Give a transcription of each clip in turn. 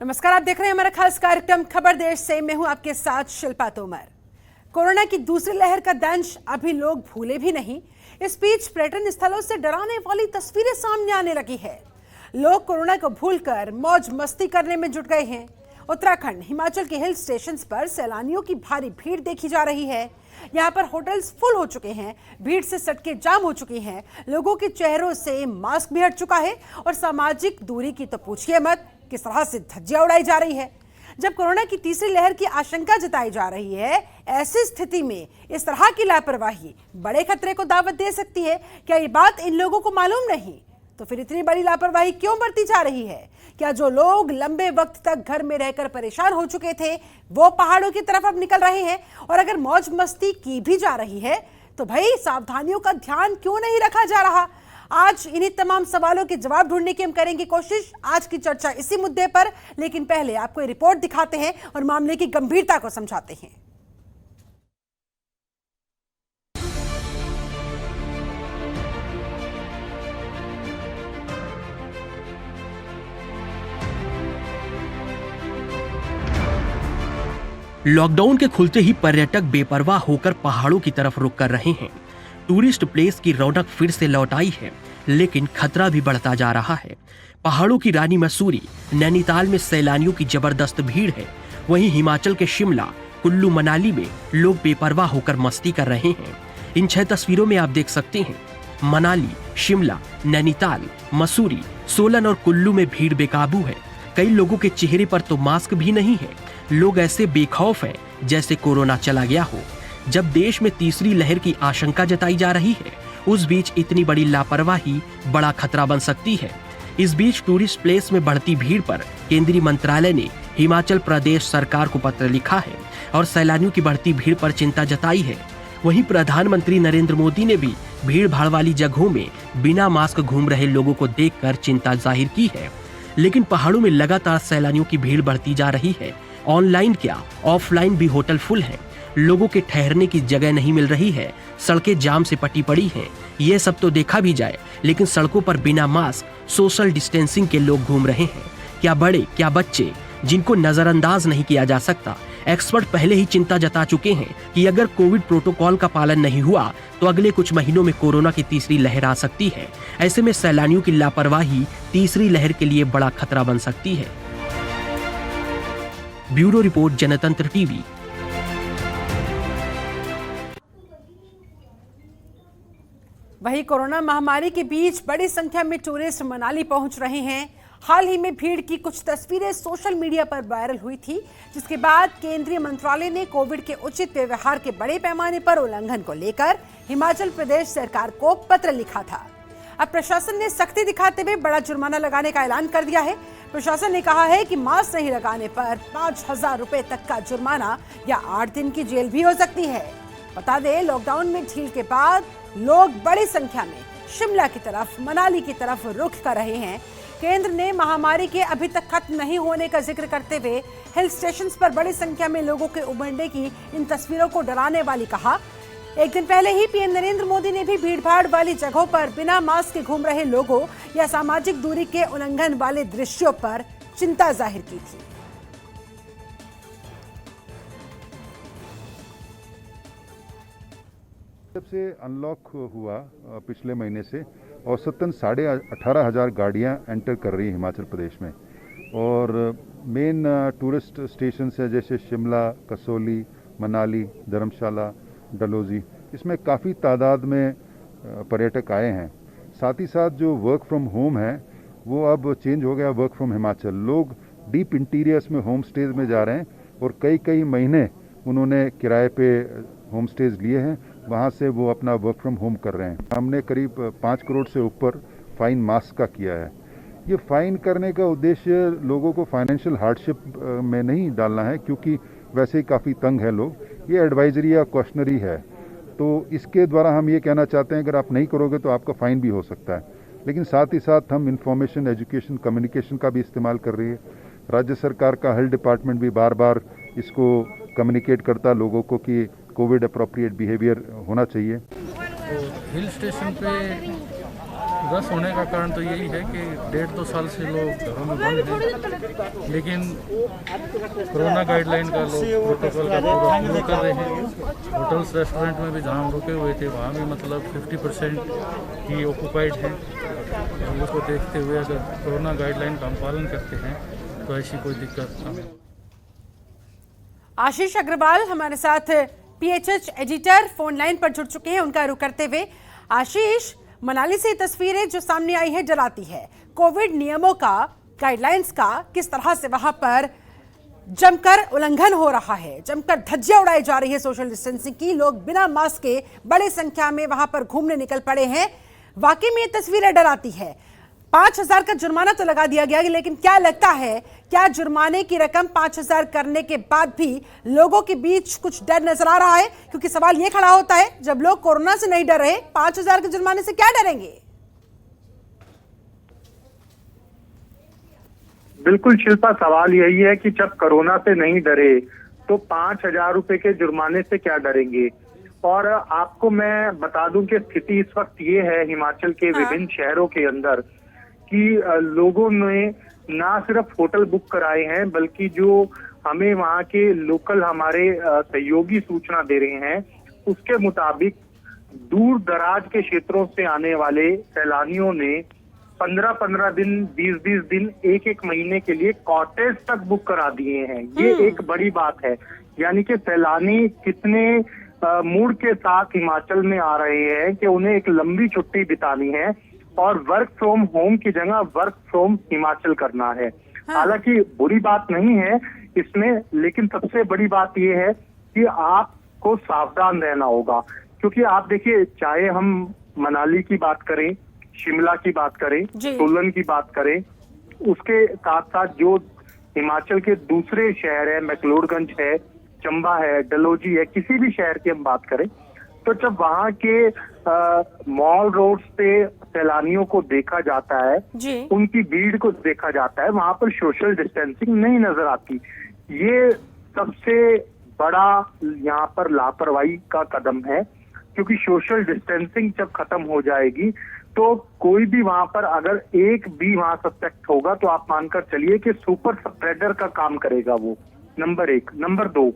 नमस्कार, आप देख रहे हैं हमारा खास कार्यक्रम खबर देश से। मैं हूं आपके साथ शिल्पा तोमर। कोरोना की दूसरी लहर का दंश अभी लोग भूले भी नहीं। इस बीच पर्यटन स्थलों से डराने वाली तस्वीरें सामने आने लगी है। लोग कोरोना को भूलकर मौज मस्ती करने में जुट गए हैं। उत्तराखंड, हिमाचल के हिल स्टेशन पर सैलानियों की भारी भीड़ देखी जा रही है। यहाँ पर होटल्स फुल हो चुके हैं, भीड़ से सड़कें जाम हो चुकी हैं, लोगों के चेहरों से मास्क भी हट चुका है और सामाजिक दूरी की तो पूछिए मत, किस तरह से धज्जियां उड़ाई जा रही है। जब कोरोना की तीसरी लहर की आशंका जताई जा रही है, ऐसी स्थिति में इस तरह की लापरवाही बड़े खतरे को दावत दे सकती है। क्या ये बात इन लोगों को मालूम नहीं? तो फिर इतनी बड़ी लापरवाही क्यों बरती जा रही है? क्या जो लोग लंबे वक्त तक घर में रहकर परेशान हो चुके थे, वो पहाड़ों की तरफ अब निकल रहे हैं? और अगर मौज मस्ती की भी जा रही है, तो भाई सावधानियों का ध्यान क्यों नहीं रखा जा रहा? आज इन्हीं तमाम सवालों के जवाब ढूंढने की हम करेंगे कोशिश। आज की चर्चा इसी मुद्दे पर, लेकिन पहले आपको ये रिपोर्ट दिखाते हैं और मामले की गंभीरता को समझाते हैं। लॉकडाउन के खुलते ही पर्यटक बेपरवाह होकर पहाड़ों की तरफ रुख कर रहे हैं। टूरिस्ट प्लेस की रौनक फिर से लौट आई है, लेकिन खतरा भी बढ़ता जा रहा है। पहाड़ों की रानी मसूरी, नैनीताल में सैलानियों की जबरदस्त भीड़ है। वहीं हिमाचल के शिमला, कुल्लू, मनाली में लोग बेपरवाह होकर मस्ती कर रहे हैं। इन 6 तस्वीरों में आप देख सकते हैं, मनाली, शिमला, नैनीताल, मसूरी, सोलन और कुल्लू में भीड़ बेकाबू है। कई लोगों के चेहरे पर तो मास्क भी नहीं है। लोग ऐसे बेखौफ हैं जैसे कोरोना चला गया हो। जब देश में तीसरी लहर की आशंका जताई जा रही है, उस बीच इतनी बड़ी लापरवाही बड़ा खतरा बन सकती है। इस बीच टूरिस्ट प्लेस में बढ़ती भीड़ पर केंद्रीय मंत्रालय ने हिमाचल प्रदेश सरकार को पत्र लिखा है और सैलानियों की बढ़ती भीड़ पर चिंता जताई है। वहीं प्रधानमंत्री नरेंद्र मोदी ने भी भीड़ भाड़ वाली जगहों में बिना मास्क घूम रहे लोगों को देखकर चिंता जाहिर की है। लेकिन पहाड़ों में लगातार सैलानियों की भीड़ बढ़ती जा रही है। ऑनलाइन क्या, ऑफलाइन भी होटल फुल हैं। लोगों के ठहरने की जगह नहीं मिल रही है। सड़कें जाम से पटी पड़ी हैं। ये सब तो देखा भी जाए, लेकिन सड़कों पर बिना मास्क, सोशल डिस्टेंसिंग के लोग घूम रहे हैं। क्या बड़े, क्या बच्चे, जिनको नजरअंदाज नहीं किया जा सकता। एक्सपर्ट पहले ही चिंता जता चुके हैं कि अगर कोविड प्रोटोकॉल का पालन नहीं हुआ तो अगले कुछ महीनों में कोरोना की तीसरी लहर आ सकती है। ऐसे में सैलानियों की लापरवाही तीसरी लहर के लिए बड़ा खतरा बन सकती है। ब्यूरो रिपोर्ट, जनतंत्र टीवी। वहीं कोरोना महामारी के बीच बड़ी संख्या में टूरिस्ट मनाली पहुंच रहे हैं। हाल ही में भीड़ की कुछ तस्वीरें सोशल मीडिया पर वायरल हुई थी, जिसके बाद केंद्रीय मंत्रालय ने कोविड के उचित व्यवहार के बड़े पैमाने पर उल्लंघन को लेकर हिमाचल प्रदेश सरकार को पत्र लिखा था। अब प्रशासन ने सख्ती दिखाते हुए बड़ा जुर्माना लगाने का ऐलान कर दिया है। प्रशासन ने कहा है कि मास्क नहीं लगाने पर 5,000 रुपए तक का जुर्माना या 8 दिन की जेल भी हो सकती है। बता दें, लॉकडाउन में ढील के बाद लोग बड़ी संख्या में शिमला की तरफ, मनाली की तरफ रुख कर रहे हैं। केंद्र ने महामारी के अभी तक खत्म नहीं होने का जिक्र करते हुए हिल स्टेशन पर बड़ी संख्या में लोगों के उमड़ने की इन तस्वीरों को डराने वाली कहा। एक दिन पहले ही पीएम नरेंद्र मोदी ने भी भीड़भाड़ वाली जगहों पर बिना मास्क के घूम रहे लोगों या सामाजिक दूरी के उल्लंघन वाले दृश्यों पर चिंता जाहिर की थी। जब से अनलॉक हुआ पिछले महीने से औसतन 18,500 गाड़ियां एंटर कर रही हैं हिमाचल प्रदेश में। और मेन टूरिस्ट स्टेशन है जैसे शिमला, कसौली, मनाली, धर्मशाला, डलहौजी, इसमें काफ़ी तादाद में पर्यटक आए हैं। साथ ही साथ जो वर्क फ्रॉम होम है वो अब चेंज हो गया वर्क फ्रॉम हिमाचल। लोग डीप इंटीरियर्स में होम स्टेज में जा रहे हैं और कई महीने उन्होंने किराए पे होम स्टेज लिए हैं, वहाँ से वो अपना वर्क फ्रॉम होम कर रहे हैं। हमने करीब 5 करोड़ से ऊपर फाइन मास्क का किया है। ये फाइन करने का उद्देश्य लोगों को फाइनेंशियल हार्डशिप में नहीं डालना है, क्योंकि वैसे ही काफ़ी तंग है लोग। ये एडवाइजरी या क्वेश्चनरी है, तो इसके द्वारा हम ये कहना चाहते हैं अगर आप नहीं करोगे तो आपका फाइन भी हो सकता है। लेकिन साथ ही साथ हम इंफॉर्मेशन, एजुकेशन, कम्युनिकेशन का भी इस्तेमाल कर रही है। राज्य सरकार का हेल्थ डिपार्टमेंट भी बार बार इसको कम्युनिकेट करता है लोगों को कि कोविड अप्रोप्रिएट बिहेवियर होना चाहिए। तो हिल स्टेशन पे रस होने का कारण तो यही है कि 1.5-2 साल से लोग घरों में बंद हैं, लेकिन कोरोना गाइडलाइन का लोग प्रोटोकॉल का पूरा फॉलो कर रहे हैं। होटल्स रेस्टोरेंट में भी जहाँ हम रुके हुए थे वहाँ भी मतलब 50% ही ऑक्यूपाइड हैं। उसको देखते हुए अगर कोरोना गाइडलाइन का हम पालन करते हैं तो ऐसी कोई दिक्कत ना हो। आशीष अग्रवाल हमारे साथ पीएचएच एडिटर फोन लाइन पर जुड़ चुके हैं, उनका रुख करते हुए। आशीष, मनाली से तस्वीरें जो सामने आई है डराती है। कोविड नियमों का, गाइडलाइंस का किस तरह से वहां पर जमकर उल्लंघन हो रहा है, जमकर धज्जियां उड़ाई जा रही है सोशल डिस्टेंसिंग की। लोग बिना मास्क के बड़ी संख्या में वहां पर घूमने निकल पड़े हैं। वाकई में ये तस्वीरें डराती है। 5,000 का जुर्माना तो लगा दिया गया, लेकिन क्या लगता है, क्या जुर्माने की रकम 5,000 करने के बाद भी लोगों के बीच कुछ डर नजर आ रहा है? क्योंकि सवाल ये खड़ा होता है, जब लोग कोरोना से नहीं डर रहे, 5,000 के जुर्माने से क्या डरेंगे? बिल्कुल शिल्पा, सवाल यही है कि जब कोरोना से नहीं डरे तो 5,000 रुपए के जुर्माने से क्या डरेंगे। और आपको मैं बता दूं कि स्थिति इस वक्त ये है हिमाचल के विभिन्न शहरों के अंदर कि लोगों ने ना सिर्फ होटल बुक कराए हैं, बल्कि जो हमें वहाँ के लोकल हमारे सहयोगी सूचना दे रहे हैं, उसके मुताबिक दूर दराज के क्षेत्रों से आने वाले सैलानियों ने 15-15 दिन, 20-20 दिन, एक महीने के लिए कॉटेज तक बुक करा दिए हैं। ये एक बड़ी बात है। यानी कि सैलानी कितने मूड के साथ हिमाचल में आ रहे हैं कि उन्हें एक लंबी छुट्टी बितानी है और वर्क फ्रॉम होम की जगह वर्क फ्रॉम हिमाचल करना है। हालांकि बुरी बात नहीं है इसमें, लेकिन सबसे बड़ी बात यह है कि आपको सावधान रहना होगा। क्योंकि आप देखिए, चाहे हम मनाली की बात करें, शिमला की बात करें, सोलन की बात करें, उसके साथ साथ जो हिमाचल के दूसरे शहर है, मैक्लोडगंज है, चंबा है, डलहौजी है, किसी भी शहर की हम बात करें, तो जब वहाँ के मॉल रोड पे सैलानियों को देखा जाता है, उनकी भीड़ को देखा जाता है, वहाँ पर सोशल डिस्टेंसिंग नहीं नजर आती। ये सबसे बड़ा यहाँ पर लापरवाही का कदम है, क्योंकि सोशल डिस्टेंसिंग जब खत्म हो जाएगी तो कोई भी वहां पर अगर एक भी वहां सस्पेक्ट होगा तो आप मानकर चलिए कि सुपर स्प्रेडर का काम करेगा वो। नंबर 1। नंबर 2,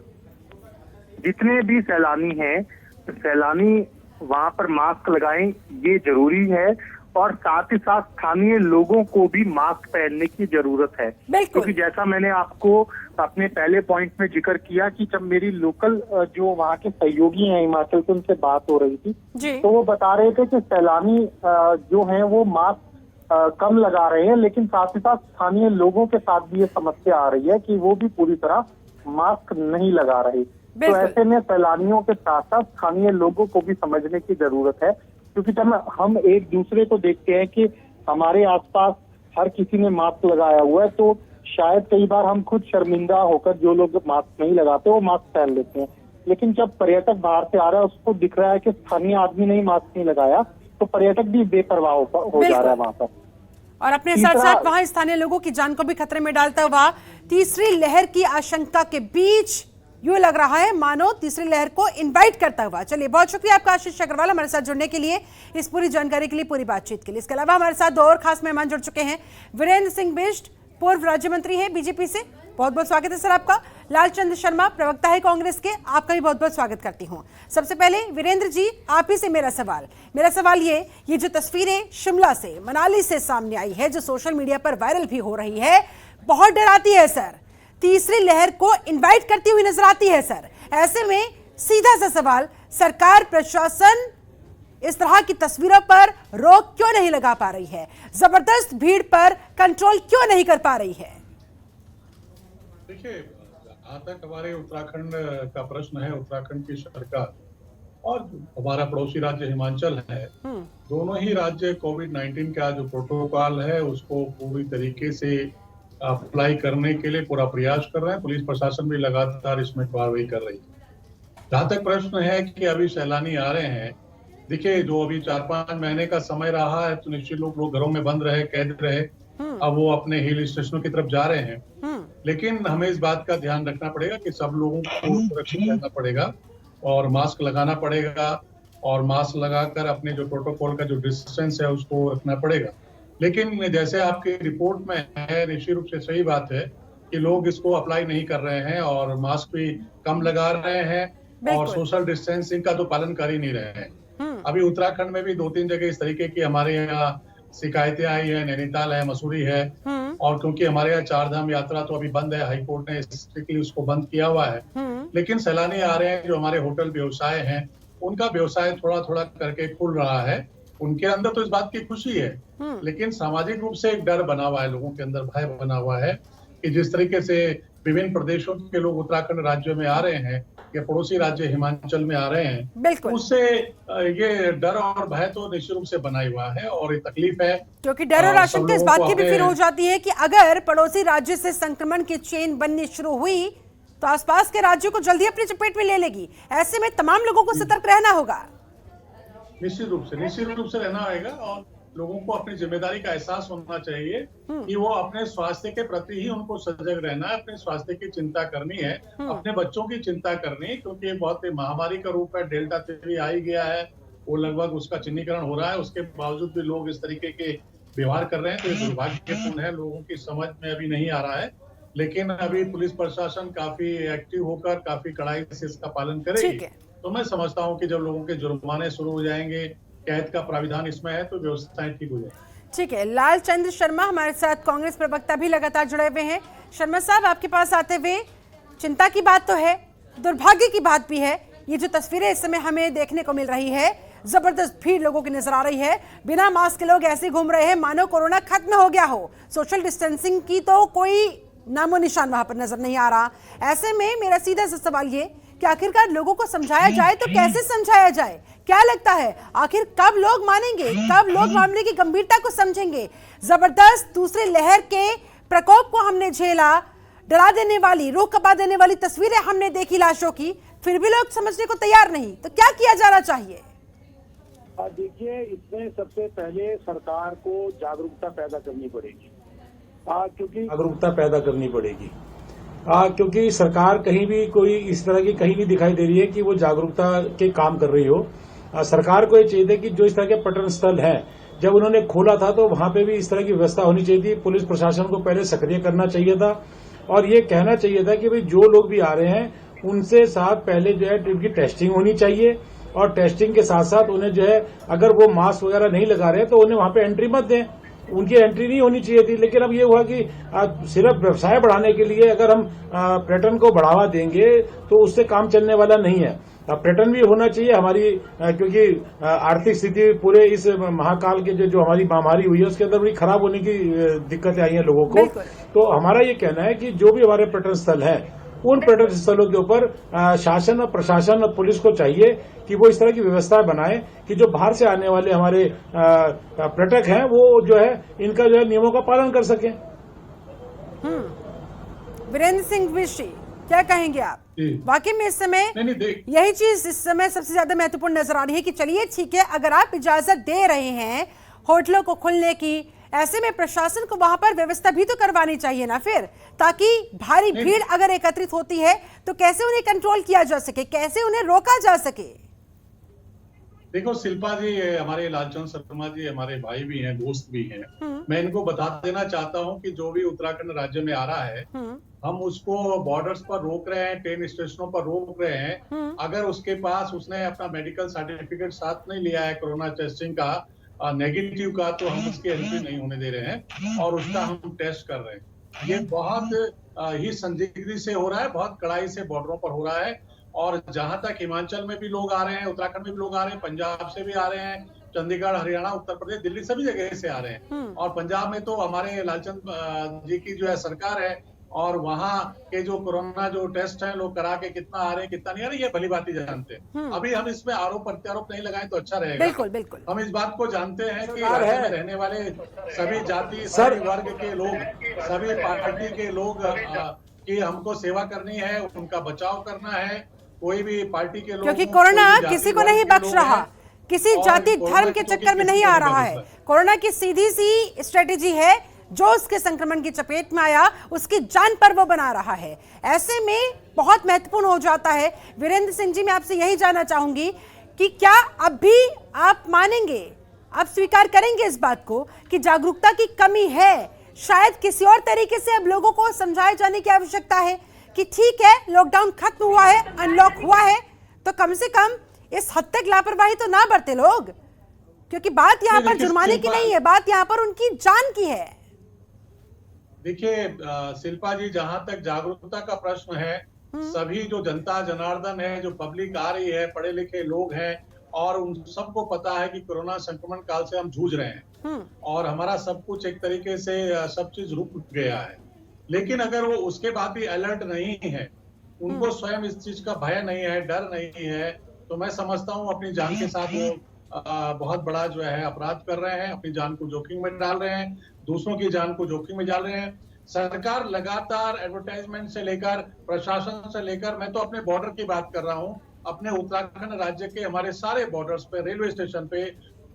जितने भी सैलानी हैं, सैलानी वहां पर मास्क लगाएं, ये जरूरी है। और साथ ही साथ स्थानीय लोगों को भी मास्क पहनने की जरूरत है, क्योंकि जैसा मैंने आपको अपने पहले पॉइंट में जिक्र किया कि जब मेरी लोकल जो वहाँ के सहयोगी हैं हिमाचल से, उनसे बात हो रही थी, तो वो बता रहे थे कि सैलानी जो हैं वो मास्क कम लगा रहे हैं, लेकिन साथ ही साथ स्थानीय लोगों के साथ भी ये समस्या आ रही है कि वो भी पूरी तरह मास्क नहीं लगा रहे। तो ऐसे में सैलानियों के साथ साथ स्थानीय लोगों को भी समझने की जरूरत है, क्योंकि जब हम एक दूसरे को देखते हैं कि हमारे आसपास हर किसी ने मास्क लगाया हुआ है, तो शायद कई बार हम खुद शर्मिंदा होकर, जो लोग मास्क नहीं लगाते वो मास्क पहन लेते हैं। लेकिन जब पर्यटक बाहर से आ रहा है, उसको दिख रहा है कि स्थानीय आदमी ने मास्क नहीं लगाया, तो पर्यटक भी बेपरवाह हो जा रहा है वहां पर, और अपने साथ साथ वहां स्थानीय लोगों की जान को भी खतरे में डालता हुआ। तीसरी लहर की आशंका के बीच यूं लग रहा है मानो तीसरी लहर को इनवाइट करता हुआ। चलिए, बहुत शुक्रिया आपका आशीष अग्रवाल, हमारे साथ जुड़ने के लिए, इस पूरी जानकारी के लिए, पूरी बातचीत के लिए। इसके अलावा हमारे साथ 2 और खास मेहमान जुड़ चुके हैं। वीरेंद्र सिंह बिष्ट, पूर्व राज्य मंत्री है बीजेपी से, बहुत बहुत स्वागत है सर आपका। लालचंद शर्मा, प्रवक्ता है कांग्रेस के, आपका भी बहुत बहुत स्वागत करती हूँ। सबसे पहले वीरेंद्र जी, आप ही से मेरा सवाल ये जो तस्वीरें शिमला से, मनाली से सामने आई है, जो सोशल मीडिया पर वायरल भी हो रही है, बहुत डराती है सर, तीसरी लहर को इनवाइट करती हुई नजर आती है सर। ऐसे में सीधा सा सवाल, सरकार, प्रशासन इस तरह की तस्वीरों पर रोक क्यों नहीं लगा पा रही है? जबरदस्त भीड़ पर कंट्रोल क्यों नहीं कर पा रही है? देखिए, जहां तक हमारे उत्तराखंड का प्रश्न है, उत्तराखंड की सरकार और हमारा पड़ोसी राज्य हिमाचल है, दोनों ही राज्य कोविड-19 का जो प्रोटोकॉल है उसको पूरी तरीके से अप्लाई करने के लिए पूरा प्रयास कर रहे हैं। पुलिस प्रशासन भी लगातार इसमें कार्रवाई कर रही है। जहां तक प्रश्न है कि अभी सैलानी आ रहे हैं, देखिए, जो अभी 4-5 महीने का समय रहा है, तो निश्चित लोग घरों में बंद रहे, कैद रहे, अब वो अपने हिल स्टेशनों की तरफ जा रहे हैं। लेकिन हमें इस बात का ध्यान रखना पड़ेगा कि सब लोगों को सुरक्षित रहना पड़ेगा और मास्क लगाना पड़ेगा। और मास्क लगाकर अपने जो प्रोटोकॉल का जो डिस्टेंस है उसको रखना पड़ेगा। लेकिन जैसे आपकी रिपोर्ट में है, निश्चित रूप से सही बात है कि लोग इसको अप्लाई नहीं कर रहे हैं और मास्क भी कम लगा रहे हैं और सोशल डिस्टेंसिंग का तो पालन कर ही नहीं रहे हैं। अभी उत्तराखंड में भी 2-3 जगह इस तरीके की हमारे यहाँ शिकायतें आई है, नैनीताल है, मसूरी है। और क्योंकि हमारे यहाँ 4 धाम यात्रा तो अभी बंद है, हाई कोर्ट ने स्ट्रिक्टली उसको बंद किया हुआ है, लेकिन सैलानी आ रहे हैं, जो हमारे होटल व्यवसाय हैं उनका व्यवसाय थोड़ा थोड़ा करके खुल रहा है। उनके अंदर तो इस बात की खुशी है, लेकिन सामाजिक रूप से एक डर बना हुआ है, लोगों के अंदर भय बना हुआ है कि जिस तरीके से विभिन्न प्रदेशों के लोग उत्तराखंड राज्य में आ रहे हैं या पड़ोसी राज्य हिमाचल में आ रहे हैं, उससे ये डर और भय तो निश्चित रूप से बना हुआ है और ये तकलीफ है। क्योंकि डर और आशंका इस बात की भी फिर हो जाती है कि अगर पड़ोसी राज्य से संक्रमण की चेन बननी शुरू हुई तो आसपास के राज्यों को जल्दी अपनी चपेट में ले लेगी। ऐसे में तमाम लोगों को सतर्क रहना होगा। निश्चित रूप से रहना होगा और लोगों को अपनी जिम्मेदारी का एहसास होना चाहिए कि वो अपने स्वास्थ्य के प्रति ही उनको सजग रहना है, अपने स्वास्थ्य की चिंता करनी है, अपने बच्चों की चिंता करनी है, क्योंकि ये बहुत ही महामारी का रूप है। डेल्टा 3 आ ही गया है, वो लगभग उसका चिन्हीकरण हो रहा है, उसके बावजूद भी लोग इस तरीके के व्यवहार कर रहे हैं, तो ये दुर्भाग्यपूर्ण है। लोगों की समझ में अभी नहीं आ रहा है, लेकिन अभी पुलिस प्रशासन काफी एक्टिव होकर काफी कड़ाई से इसका पालन करेगी। तो मैं समझता हूँ कि जब लोगों के जुर्माने शुरू हो जाएंगे, कैद का प्राविधान इसमें है, तो व्यवस्थाएं ठीक हो जाएगी। ठीक है, लालचंद्र शर्मा हमारे साथ कांग्रेस प्रवक्ता भी लगातार जुड़े हुए हैं। शर्मा साहब, आपके पास आते हुए चिंता की बात तो है, दुर्भाग्य की बात भी है। ये जो तस्वीरें इस समय हमें देखने को मिल रही है, जबरदस्त भीड़ लोगों की नजर आ रही है, बिना मास्क के लोग ऐसे घूम रहे हैं मानो कोरोना खत्म हो गया हो। सोशल डिस्टेंसिंग की तो कोई नामो निशान वहां पर नजर नहीं आ रहा। ऐसे में मेरा सीधा सा सवाल ये कि आखिरकार लोगों को समझाया जाए तो कैसे समझाया जाए? क्या लगता है आखिर कब लोग मानेंगे, कब लोग मामले की गंभीरता को समझेंगे? जबरदस्त दूसरी लहर के प्रकोप को हमने झेला, डरा देने वाली, रूह कपा देने वाली तस्वीरें हमने देखी लाशों की, फिर भी लोग समझने को तैयार नहीं। तो क्या किया जाना चाहिए? देखिए, इसमें सबसे पहले सरकार को जागरूकता पैदा करनी पड़ेगी, क्योंकि सरकार कहीं भी कोई इस तरह की कहीं नहीं दिखाई दे रही है कि वो जागरूकता के काम कर रही हो। सरकार को ये चाहिए था कि जो इस तरह के पर्यटन स्थल हैं, जब उन्होंने खोला था तो वहां पे भी इस तरह की व्यवस्था होनी चाहिए थी। पुलिस प्रशासन को पहले सक्रिय करना चाहिए था और ये कहना चाहिए था कि भाई जो लोग भी आ रहे हैं उनसे साथ पहले जो है उनकी टेस्टिंग होनी चाहिए और टेस्टिंग के साथ साथ उन्हें जो है अगर वो मास्क वगैरह नहीं लगा रहे तो उन्हें वहां पे एंट्री मत दें, उनकी एंट्री नहीं होनी चाहिए थी। लेकिन अब ये हुआ कि सिर्फ व्यवसाय बढ़ाने के लिए अगर हम पर्यटन को बढ़ावा देंगे तो उससे काम चलने वाला नहीं है। पर्यटन भी होना चाहिए हमारी, क्योंकि आर्थिक स्थिति पूरे इस महाकाल के जो हमारी महामारी हुई है उसके अंदर बड़ी खराब होने की दिक्कतें आई हैं लोगों को। तो हमारा ये कहना है कि जो भी हमारे पर्यटन स्थल हैं उन पर्यटन स्थलों के ऊपर शासन और प्रशासन और पुलिस को चाहिए कि वो इस तरह की व्यवस्था बनाए कि जो बाहर से आने वाले हमारे पर्यटक हैं वो जो है इनका जो है नियमों का पालन कर सकें। वीरेंद्र सिंह विशी, क्या कहेंगे आप? वाकई में इस समय यही चीज इस समय सबसे ज्यादा महत्वपूर्ण नजर आ रही है कि चलिए ठीक है, अगर आप इजाजत दे रहे हैं होटलों को खुलने की, ऐसे में प्रशासन को वहां पर व्यवस्था भी तो करवानी चाहिए ना फिर, ताकि भारी भीड़ अगर एकत्रित होती है तो कैसे उन्हें कंट्रोल किया जा सके, कैसे उन्हें रोका जा सके। देखो शिल्पा जी, हमारे लालचंद शर्मा जी हमारे भाई भी हैं, दोस्त भी हैं। मैं इनको बता देना चाहता हूं कि जो भी उत्तराखंड राज्य में आ रहा है हम उसको बॉर्डर्स पर रोक रहे हैं, ट्रेन स्टेशनों पर रोक रहे हैं। अगर उसके पास उसने अपना मेडिकल सर्टिफिकेट साथ नहीं लिया है कोरोना टेस्टिंग का नेगेटिव का, तो हम उसकी एंट्री नहीं होने दे रहे हैं और उसका हम टेस्ट कर रहे हैं। ये बहुत ही संदिग्धी से हो रहा है, बहुत कड़ाई से बॉर्डरों पर हो रहा है। और जहां तक हिमाचल में भी लोग आ रहे हैं, उत्तराखंड में भी लोग आ रहे हैं, पंजाब से भी आ रहे हैं, चंडीगढ़, हरियाणा, उत्तर प्रदेश, दिल्ली, सभी जगह से आ रहे हैं। और पंजाब में तो हमारे लालचंद जी की जो है सरकार है और वहाँ के जो कोरोना जो टेस्ट है लोग करा के कितना आ रहे हैं कितना नहीं आ रहे, ये भली बात ही जानते हैं। अभी हम इसमें आरोप प्रत्यारोप नहीं लगाएं तो अच्छा रहेगा। बिल्कुल बिल्कुल, हम इस बात को जानते हैं कि राज्य में रहने वाले सभी जाति, सभी वर्ग के लोग, सभी पार्टी के लोग की हमको सेवा करनी है, उनका बचाव करना है। कोई भी पार्टी के लोग, क्योंकि कोरोना किसी को नहीं बख्श रहा, किसी जाति धर्म के चक्कर में नहीं आ रहा है। कोरोना की सीधी सी स्ट्रेटेजी है, जो उसके संक्रमण की चपेट में आया उसकी जान पर वो बना रहा है। ऐसे में बहुत महत्वपूर्ण हो जाता है। वीरेंद्र सिंह जी, मैं आपसे यही जानना चाहूंगी कि क्या अब भी आप मानेंगे, आप स्वीकार करेंगे इस बात को कि जागरूकता की कमी है, शायद किसी और तरीके से अब लोगों को समझाए जाने की आवश्यकता है कि ठीक है लॉकडाउन खत्म हुआ है, अनलॉक हुआ है, तो कम से कम इस हद तक लापरवाही तो ना बरते लोग, क्योंकि बात यहाँ पर जुर्माने की नहीं है, बात यहाँ पर उनकी जान की है। देखिए शिल्पा जी, जहां तक जागरूकता का प्रश्न है, सभी जो जनता जनार्दन है, जो पब्लिक आ रही है, पढ़े लिखे लोग हैं, और उन सबको पता है कि कोरोना संक्रमण काल से हम जूझ रहे हैं और हमारा सब कुछ एक तरीके से सब चीज रुक गया है। लेकिन अगर वो उसके बाद भी अलर्ट नहीं है, उनको स्वयं इस चीज का भय नहीं है, डर नहीं है, तो मैं समझता हूँ अपनी जान के साथ वो बहुत बड़ा जो है अपराध कर रहे हैं, अपनी जान को जोखिम में डाल रहे हैं, दूसरों की जान को जोखिम में डाल रहे हैं। सरकार लगातार एडवर्टाइजमेंट से लेकर प्रशासन से लेकर, मैं तो अपने बॉर्डर की बात कर रहा हूँ, अपने उत्तराखंड राज्य के हमारे सारे बॉर्डर्स पे, रेलवे स्टेशन पे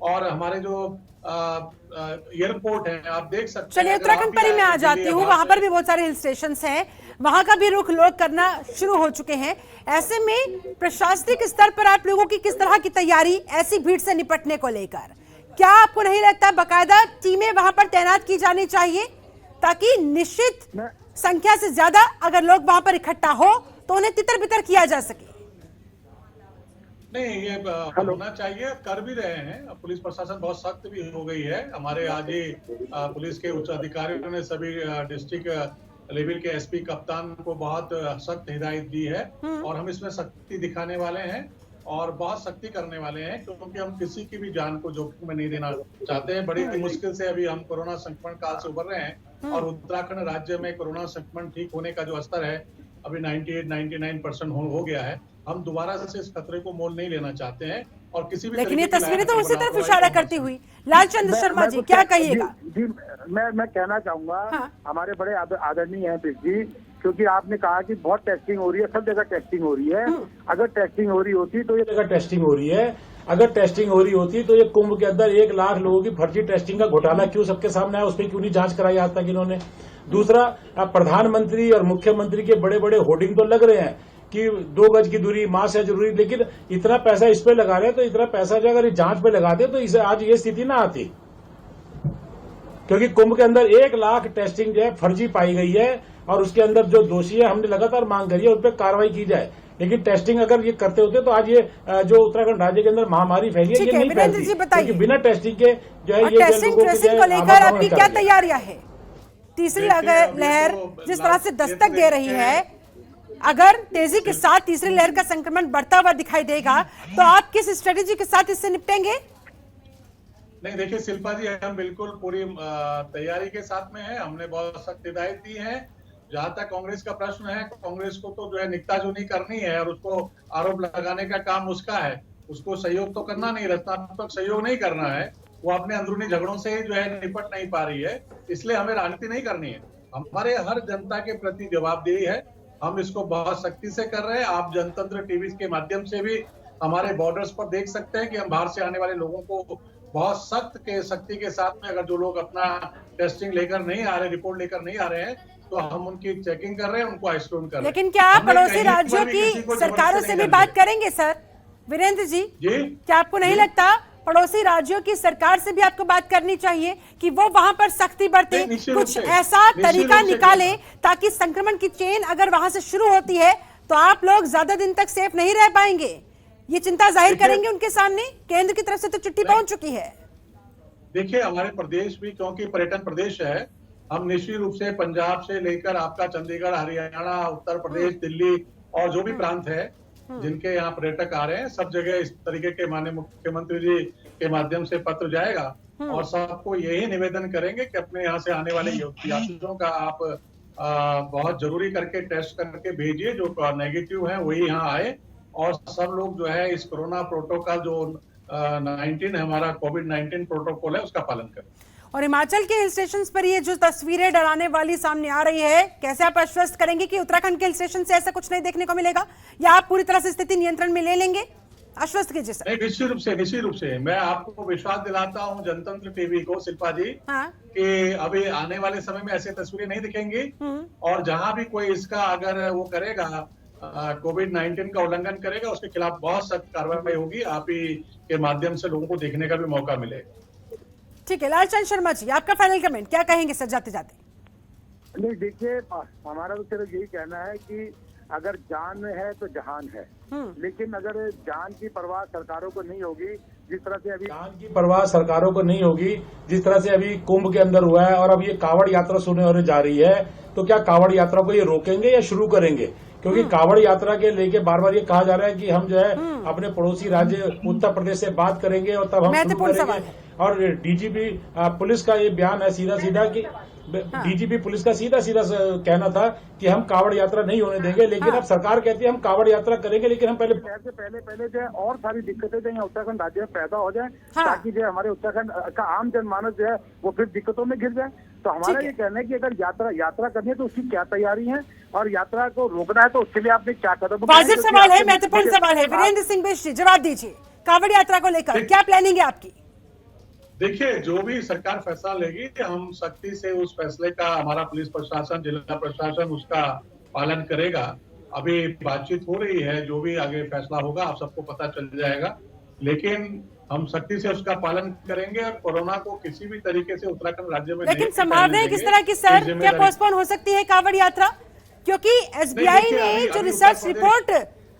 और हमारे जो एयरपोर्ट है, आप देख सकते हैं। चलिए उत्तराखंड पर ही मैं आ जाती हूँ, वहां पर भी बहुत सारे हिल स्टेशन हैं, वहां का भी रुख लोग करना शुरू हो चुके हैं। ऐसे में प्रशासनिक स्तर पर आप लोगों की किस तरह की तैयारी ऐसी भीड़ से निपटने को लेकर, क्या आपको नहीं लगता बाकायदा टीमें वहां पर तैनात की जानी चाहिए ताकि निश्चित संख्या से ज्यादा अगर लोग वहां पर इकट्ठा हो तो उन्हें तितर बितर किया जा सके? नहीं, ये होना चाहिए, कर भी रहे हैं। पुलिस प्रशासन बहुत सख्त भी हो गई है। हमारे आज ही पुलिस के उच्च अधिकारियों ने सभी डिस्ट्रिक्ट लेवल के एसपी कप्तान को बहुत सख्त हिदायत दी है और हम इसमें सख्ती दिखाने वाले हैं और बहुत सख्ती करने वाले हैं, क्योंकि हम किसी की भी जान को जोखिम में नहीं देना चाहते हैं। बड़ी मुश्किल से अभी हम कोरोना संक्रमण काल से उबर रहे हैं और उत्तराखंड राज्य में कोरोना संक्रमण ठीक होने का जो स्तर है अभी 98-99% हो गया है। हम दोबारा से इस खतरे को मोल नहीं लेना चाहते हैं और किसी भी, लेकिन ये तस्वीरें तो उसी तरफ इशारा करती हुई। लालचंद शर्मा जी क्या कहिएगा? जी मैं कहना चाहूंगा, हमारे बड़े आदरणीय हैं जी, क्योंकि आपने कहा कि बहुत टेस्टिंग हो रही है, सब जगह टेस्टिंग हो रही है। अगर टेस्टिंग हो रही होती तो ये जगह टेस्टिंग हो रही है, अगर टेस्टिंग हो रही होती तो ये कुंभ के अंदर 1 लाख लोगों की फर्जी टेस्टिंग का घोटाला क्यों सबके सामने आया, उस पर क्यों नहीं जांच कराई आज तक इन्होंने? दूसरा, प्रधानमंत्री और मुख्यमंत्री के बड़े बड़े होर्डिंग तो लग रहे हैं कि 2 गज की दूरी, मास्क है जरूरी, लेकिन इतना पैसा इस पे लगा रहे हैं, तो इतना पैसा जो अगर जांच पे लगाते तो इसे आज ये स्थिति ना आती, क्योंकि कुंभ के अंदर 1 लाख टेस्टिंग जो है फर्जी पाई गई है और उसके अंदर जो दोषी है हमने लगातार मांग करी है उन पर कार्रवाई की जाए। लेकिन टेस्टिंग अगर ये करते होते तो आज ये जो उत्तराखंड राज्य के अंदर महामारी फैली है ये नहीं फैलती, क्योंकि बिना टेस्टिंग के जो है ये टेस्टिंग ट्रेसिंग को लेकर आपकी क्या तैयारियां है? तीसरी लहर जिस तरह से दस्तक दे रही है, अगर तेजी के साथ तीसरी लहर का संक्रमण बढ़ता हुआ दिखाई देगा तो आप किस स्ट्रेटेजी के साथ इससे निपटेंगे? नहीं, देखिए शिल्पा जी, हम बिल्कुल पूरी तैयारी के साथ में है। हमने बहुत सख्त हिदायत दी है। जहां तक कांग्रेस का प्रश्न है, कांग्रेस को तो जो है निकताजुनी करनी है और उसको आरोप लगाने का काम उसका है। उसको सहयोग तो करना नहीं, रचनात्मक सहयोग नहीं करना है। वो अपने अंदरूनी झगड़ों से जो है निपट नहीं पा रही है, इसलिए हमें राजनीति नहीं करनी है। हमारे हर जनता के प्रति जवाबदेही है, हम इसको बहुत सख्ती से कर रहे हैं। आप जनतंत्र टीवी के माध्यम से भी हमारे बॉर्डर्स पर देख सकते हैं कि हम बाहर से आने वाले लोगों को बहुत सख्ती के साथ में, अगर जो लोग अपना टेस्टिंग लेकर नहीं आ रहे, रिपोर्ट लेकर नहीं आ रहे हैं, तो हम उनकी चेकिंग कर रहे हैं, उनको आइसोलेट कर रहे हैं। लेकिन क्या आप पड़ोसी राज्यों की सरकारों से भी बात करेंगे सर? वीरेंद्र जी, क्या आपको नहीं लगता पड़ोसी राज्यों की सरकार से भी आपको बात करनी चाहिए कि वो वहां पर सख्ती बरते, कुछ ऐसा तरीका निकाले ताकि संक्रमण की चेन अगर वहां से शुरू होती है तो आप लोग ज्यादा दिन तक सेफ नहीं रह पाएंगे? ये चिंता जाहिर करेंगे उनके सामने? केंद्र की तरफ से तो चिट्ठी पहुंच चुकी है। देखिए, हमारे प्रदेश भी क्योंकि पर्यटन प्रदेश है, हम निश्चित रूप से पंजाब से लेकर आपका चंडीगढ़, हरियाणा, उत्तर प्रदेश, दिल्ली और जो भी प्रांत है जिनके यहाँ पर्यटक आ रहे हैं, सब जगह इस तरीके के माननीय मुख्यमंत्री जी के माध्यम से पत्र जाएगा और सबको यही निवेदन करेंगे कि अपने यहाँ से आने वाले यात्रियों का आप बहुत जरूरी करके टेस्ट करके भेजिए, जो नेगेटिव है वही यहाँ आए और सब लोग जो है इस कोरोना प्रोटोकॉल जो 19 हमारा कोविड-19 प्रोटोकॉल है उसका पालन करें। और हिमाचल के हिल स्टेशन पर ये जो तस्वीरें डराने वाली सामने आ रही है, कैसे आप आश्वस्त करेंगे कि उत्तराखंड के हिल स्टेशन से ऐसा कुछ नहीं देखने को मिलेगा, या आप पूरी तरह से स्थिति नियंत्रण में ले लेंगे? आश्वस्त कीजिए सर। निश्चित रूप से मैं आपको विश्वास दिलाता हूँ जनतंत्र टीवी को, शिल्पा जी, कि अभी आने वाले समय में ऐसे तस्वीरें नहीं दिखेंगी और जहां भी कोई इसका अगर वो करेगा कोविड-19 का उल्लंघन करेगा उसके खिलाफ बहुत सख्त कार्रवाई होगी। आप ही के माध्यम से लोगों को देखने का भी मौका मिलेगा। ठीक है, लालचंद शर्मा जी, आपका फाइनल कमेंट क्या कहेंगे सर जाते जाते? नहीं देखिए, हमारा तो सिर्फ यही कहना है कि अगर जान है तो जहान है, लेकिन अगर जान की परवाह सरकारों को नहीं होगी जिस तरह से अभी जान की परवाह सरकारों को नहीं होगी जिस तरह से अभी कुंभ के अंदर हुआ है और अब ये कावड़ यात्रा शुरू होने जा रही है, तो क्या कावड़ यात्रा को ये रोकेंगे या शुरू करेंगे? क्योंकि कावड़ यात्रा के लेके बार बार ये कहा जा रहा है कि हम जो है अपने पड़ोसी राज्य उत्तर प्रदेश से बात करेंगे और तब हम शुरू करेंगे। और डीजीपी पुलिस का ये बयान है सीधा सीधा कि डीजीपी पुलिस का सीधा सीधा कहना था कि हम कावड़ यात्रा नहीं होने देंगे, लेकिन अब सरकार कहती है हम कावड़ यात्रा करेंगे, लेकिन हम पहले जो है और सारी दिक्कतें जो है उत्तराखंड राज्य में पैदा हो जाए, ताकि जो हमारे उत्तराखंड का आम जनमानस जो है वो फिर दिक्कतों में घिर जाए। तो हमारा ये कहना है कि अगर यात्रा करनी है तो उसकी क्या तैयारी है और यात्रा को रोकना है तो उसके लिए आपने क्या कदम? वाजिब सवाल है, महत्वपूर्ण सवाल है। वीरेंद्र सिंह बिष्ट जवाब दीजिए, कावड़ यात्रा को लेकर क्या प्लानिंग है आपकी? देखिए, जो भी सरकार फैसला लेगी हम सख्ती से उस फैसले का हमारा पुलिस प्रशासन, जिला प्रशासन उसका पालन करेगा। अभी बातचीत हो रही है, जो भी आगे फैसला होगा आप सबको पता चल जाएगा, लेकिन हम सख्ती से उसका पालन करेंगे और कोरोना को किसी भी तरीके से उत्तराखंड राज्य में लेकिन संभावनाएं किस तरह की सर, क्या पोस्टपोन हो सकती है कावड़ यात्रा? क्योंकि एसबीआई ने जो रिसर्च रिपोर्ट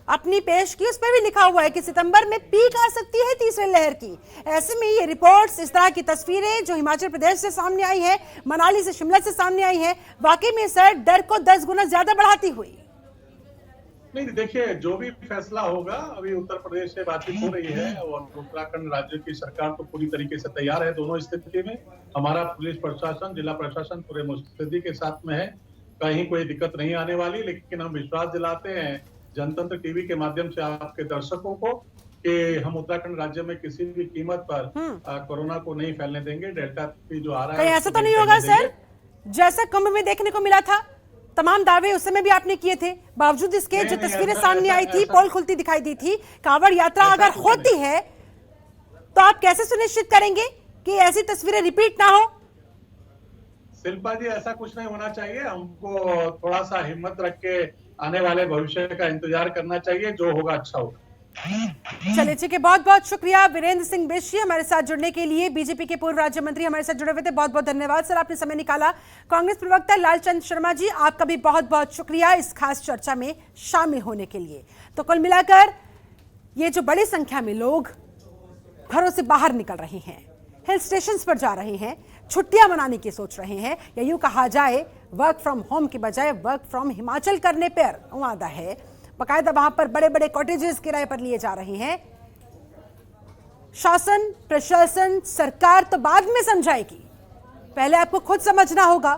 अपनी पेश की उसमें भी लिखा हुआ है कि सितंबर में पीक आ सकती है तीसरी लहर की। ऐसे में ये रिपोर्ट्स, इस तरह की तस्वीरें जो हिमाचल प्रदेश से सामने आई है, मनाली से शिमला से सामने आई है, वाकई में सर डर को 10 गुना ज्यादा बढ़ाती हुई। नहीं देखिए, जो भी फैसला होगा, अभी उत्तर प्रदेश से बातचीत हो रही है और उत्तराखंड राज्य की सरकार तो पूरी तरीके से तैयार है। दोनों स्थिति में हमारा पुलिस प्रशासन, जिला प्रशासन पूरे मुस्तैदी के साथ में है, कहीं कोई दिक्कत नहीं आने वाली। लेकिन हम विश्वास दिलाते हैं जनतंत्र टीवी के माध्यम से आपके दर्शकों को कि हम उत्तराखंड राज्य में किसी भी कीमत पर कोरोना को नहीं फैलने देंगे। डेल्टा जो आ रहा है ऐसा तो नहीं होगा सर, जैसा कुंभ में देखने को मिला था? तमाम दावे उस समय भी आपने किए थे, बावजूद इसके जो तस्वीरें सामने आई थी, पोल खुलती दिखाई दी थी। कावड़ यात्रा अगर होती है तो आप कैसे सुनिश्चित करेंगे कि ऐसी तस्वीरें रिपीट ना हो? शिल्पा जी, ऐसा कुछ नहीं होना चाहिए। हमको थोड़ा सा हिम्मत रख के आने वाले भविष्य का इंतजार करना चाहिए, जो होगा अच्छा होगा। चलिए ठीक है, बहुत बहुत शुक्रिया वीरेंद्र सिंह बिष्ट हमारे साथ जुड़ने के लिए। बीजेपी के पूर्व राज्य मंत्री हमारे साथ जुड़े हुए थे, बहुत बहुत धन्यवाद सर, आपने समय निकाला। कांग्रेस प्रवक्ता लालचंद शर्मा जी, आपका भी बहुत बहुत शुक्रिया इस खास चर्चा में शामिल होने के लिए। तो कुल मिलाकर ये जो बड़ी संख्या में लोग घरों से बाहर निकल रहे हैं, हिल स्टेशन पर जा रहे हैं, छुट्टियां मनाने की सोच रहे हैं, या यूं कहा जाए वर्क फ्रॉम होम की बजाय वर्क फ्रॉम हिमाचल करने पर वादा है। बाकायदा वहां पर बड़े बड़े कॉटेजेस किराए पर लिए जा रहे हैं। शासन, प्रशासन, सरकार तो बाद में समझाएगी, पहले आपको खुद समझना होगा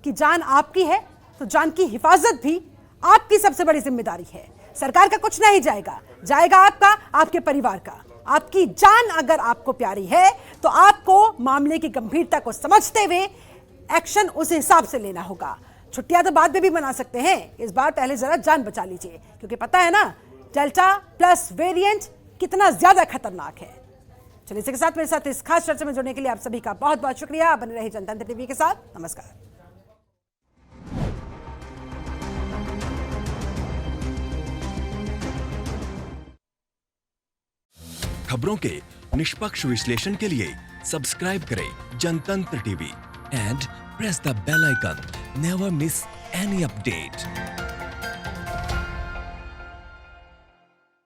कि जान आपकी है तो जान की हिफाजत भी आपकी सबसे बड़ी जिम्मेदारी है। सरकार का कुछ नहीं जाएगा, जाएगा आपका, आपके परिवार का। आपकी जान अगर आपको प्यारी है तो आपको मामले की गंभीरता को समझते हुए एक्शन उस हिसाब से लेना होगा। छुट्टियां तो बाद में भी मना सकते हैं, इस बार पहले जरा जान बचा लीजिए, क्योंकि पता है ना डेल्टा प्लस वेरिएंट कितना ज्यादा खतरनाक है। चलिए, इसके साथ मेरे साथ इस खास चर्चा में जुड़ने के लिए आप सभी का बहुत बहुत शुक्रिया। बने रहिए जनतंत्र टीवी के साथ। नमस्कार। खबरों के निष्पक्ष विश्लेषण के लिए सब्सक्राइब करें Jantantra TV and press the bell icon. Never miss any update.